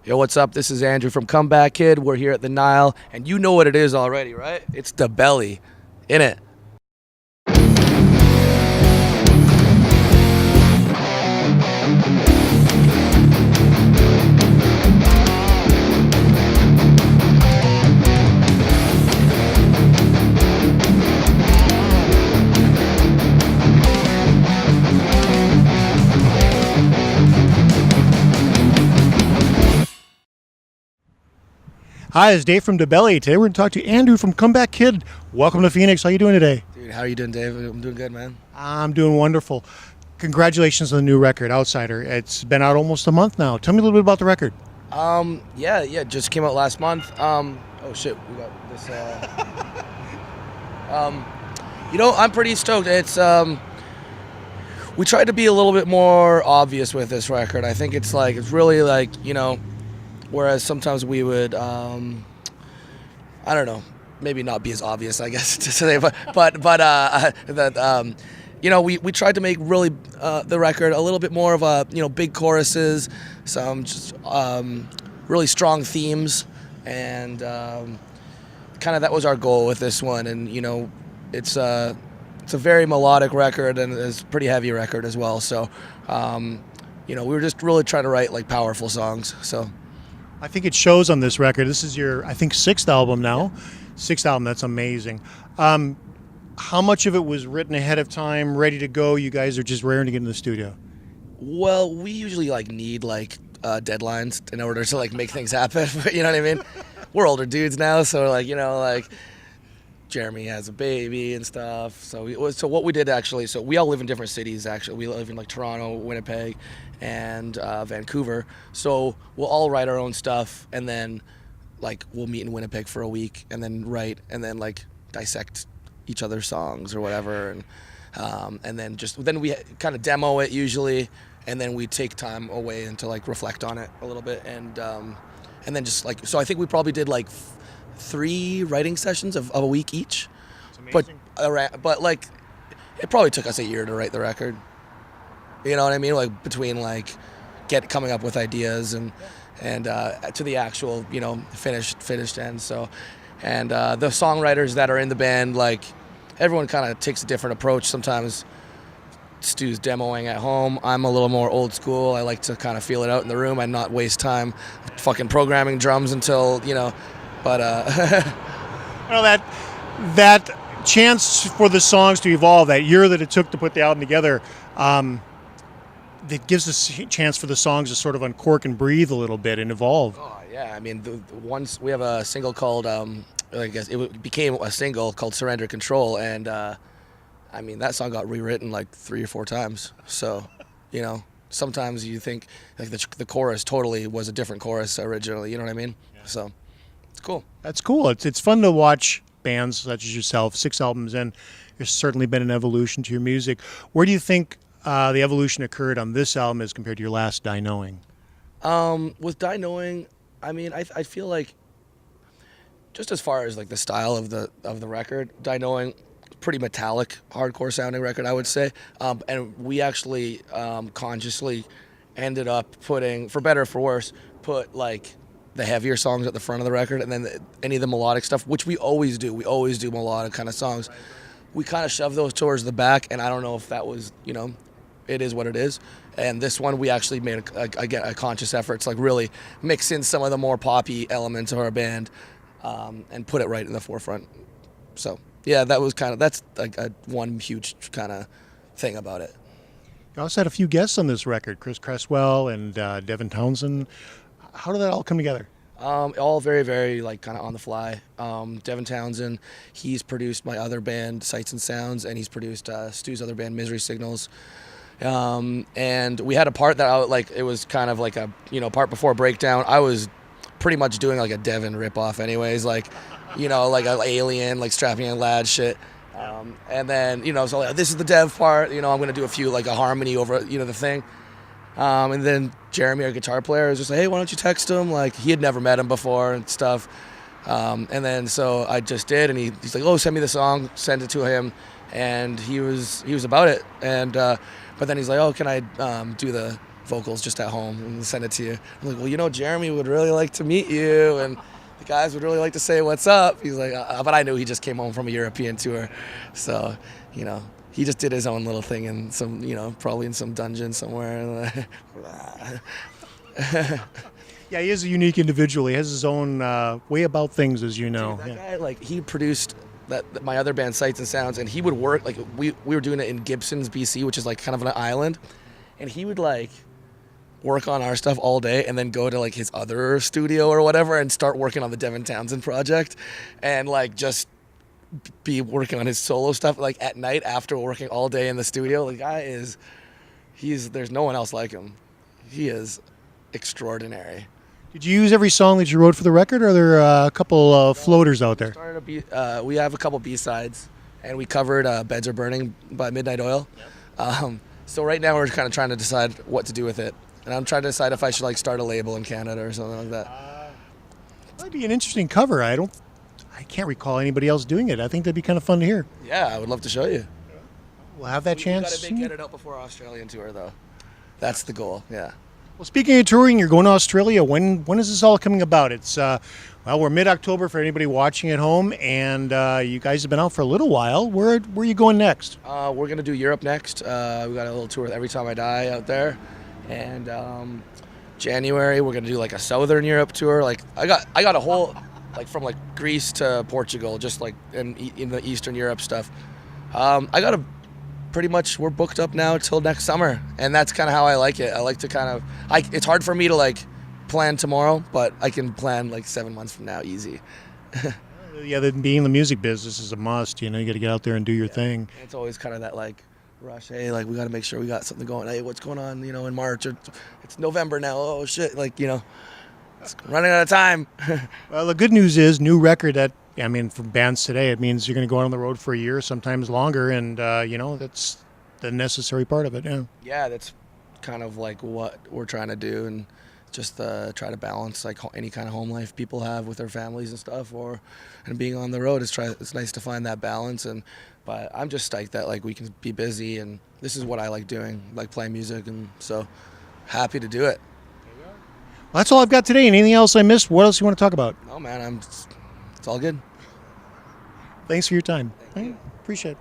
Yo, what's up? This is Andrew from Comeback Kid. We're here at the Nile, and you know what it is already, right? It's DaBelly, innit? Hi, it's Dave from DaBelly. Today we're going to talk to Andrew from Comeback Kid. Welcome to Phoenix. How you doing today? Dude, how you doing, Dave? I'm doing good, man. I'm doing wonderful. Congratulations on the new record, Outsider. It's been out almost a month now. Tell me a little bit about the record. Yeah, just came out last month. Oh shit, we got this. I'm pretty stoked. It's we tried to be a little bit more obvious with this record. I think it's really whereas sometimes we would, I don't know, maybe not be as obvious, I guess, to say, we tried to make really the record a little bit more of a, big choruses, some just really strong themes, and kind of that was our goal with this one. And it's a very melodic record, and it's a pretty heavy record as well. So, we were just really trying to write powerful songs. So. I think it shows on this record. This is your, I think, sixth album now. Yeah. Sixth album, that's amazing. How much of it was written ahead of time, ready to go? You guys are just raring to get in the studio. Well, we usually need deadlines in order to make things happen. You know what I mean? We're older dudes now, so Jeremy has a baby and stuff. So what we did actually, so we all live in different cities actually. We live in Toronto, Winnipeg, and Vancouver. So we'll all write our own stuff, and then we'll meet in Winnipeg for a week, and then write, and then dissect each other's songs or whatever, and then we kind of demo it usually, and then we take time away and to reflect on it a little bit, and then just so I think we probably did 3 writing sessions of a week each. But it probably took us a year to write the record. You know what I mean? Between coming up with ideas and to the actual finished end. So, and the songwriters that are in the band, everyone kind of takes a different approach. Sometimes Stu's demoing at home. I'm a little more old school. I like to kind of feel it out in the room and not waste time fucking programming drums until But well, that chance for the songs to evolve, that year that it took to put the album together, that gives us a chance for the songs to sort of uncork and breathe a little bit and evolve. Oh yeah, I mean, once we have a single called, I guess it became a single called "Surrender Control," and I mean that song got rewritten 3 or 4 times. So, sometimes you think the chorus totally was a different chorus originally. You know what I mean? Yeah. So. It's cool. That's cool. It's fun to watch bands such as yourself, 6 albums in. There's certainly been an evolution to your music. Where do you think the evolution occurred on this album as compared to your last Die Knowing? With Die Knowing, I mean, I feel just as far as the style of the record, Die Knowing, pretty metallic, hardcore sounding record, I would say. And we actually consciously ended up putting, for better or for worse, put the heavier songs at the front of the record, and then any of the melodic stuff, which we always do. We always do melodic kind of songs. We kind of shove those towards the back, and I don't know if that was, it is what it is. And this one, we actually made a conscious effort to really mix in some of the more poppy elements of our band, and put it right in the forefront. So yeah, that's one huge kind of thing about it. You also had a few guests on this record, Chris Cresswell and Devin Townsend. How did that all come together? All very, very kind of on the fly. Devin Townsend, he's produced my other band, Sights and Sounds, and he's produced Stu's other band, Misery Signals. And we had a part that it was kind of a part before Breakdown. I was pretty much doing a Devin ripoff, anyways, an alien, strapping in lad shit. And then so this is the Dev part. I'm gonna do a few a harmony over the thing. And then Jeremy, our guitar player, was just hey, why don't you text him? He had never met him before and stuff. And then so I just did, and he's oh, send me the song, send it to him, and he was about it. And but then he's oh, can I do the vocals just at home and send it to you. I'm like, well, you know, Jeremy would really like to meet you, and the guys would really like to say what's up. He's like, but I knew he just came home from a European tour, so you know, he just did his own little thing in some, you know, probably in some dungeon somewhere. Yeah, he is a unique individual. He has his own way about things, as you know. Dude, that guy, like, he produced my other band, Sights and Sounds, and he would work, like, we were doing it in Gibsons, BC, which is like kind of an island, and he would like work on our stuff all day and then go to like his other studio or whatever and start working on the Devin Townsend project, and like just be working on his solo stuff like at night after working all day in the studio. The guy is, there's no one else like him. He is extraordinary. Did you use every song that you wrote for the record, or are there a couple floaters out there? We have a couple B-sides, and we covered Beds Are Burning by Midnight Oil. So right now we're kind of trying to decide what to do with it. And I'm trying to decide if I should like start a label in Canada or something like that. That'd be an interesting cover. I can't recall anybody else doing it. I think that'd be kind of fun to hear. Yeah, I would love to show you. We'll have that chance. We got to get it out before our Australian tour, though. That's the goal, yeah. Well, speaking of touring, you're going to Australia. When is this all coming about? It's well, we're mid-October for anybody watching at home, and you guys have been out for a little while. Where are you going next? We're gonna do Europe next. We got a little tour with Every Time I Die out there, and January we're gonna do like a Southern Europe tour. Like I got a whole like from like Greece to Portugal, just like in the Eastern Europe stuff. Pretty much we're booked up now till next summer, and that's kind of how I like it. I like to kind of it's hard for me to like plan tomorrow, but I can plan like 7 months from now easy. Yeah, being in the music business is a must. You know, you got to get out there and do your thing. It's always kind of that like rush. Hey, like we got to make sure we got something going. Hey, what's going on? You know, in March or it's November now. Oh shit! Like, you know, it's running out of time. Well, the good news is new record. For bands today, it means you're going to go out on the road for a year, sometimes longer, and you know, that's the necessary part of it. Yeah. Yeah, that's kind of like what we're trying to do, and just try to balance like any kind of home life people have with their families and stuff, and being on the road. It's nice to find that balance, but I'm just stoked that like we can be busy, and this is what I like doing, like playing music, and so happy to do it. Well, that's all I've got today. Anything else I missed? What else you want to talk about? No, man, it's all good. Thanks for your time. Thank you. Appreciate it.